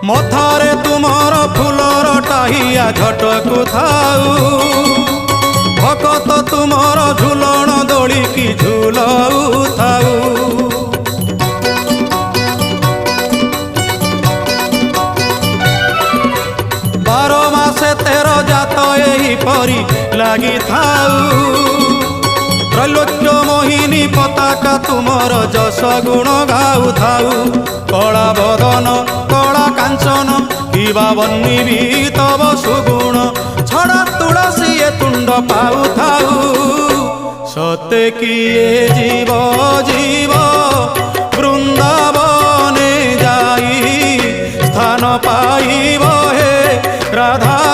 मथारे तुमर फुलर टाहिया झटकु थाऊ भकत तुमर झुलण दोली की झुलऊ थाऊ। बार मासे 13 जात एही परी लागी थाऊ त्रैलोक्य मोहिनी पताका तुमर जस गुण गाऊ थाऊ। कला बदन कला कांचन किबा बन्नी भी तब सुगुण छड़ा तुलसी तुंड पाऊ थाऊ। सते किए जीव जीव वृंदावने जाई स्थान पाइब हे राधा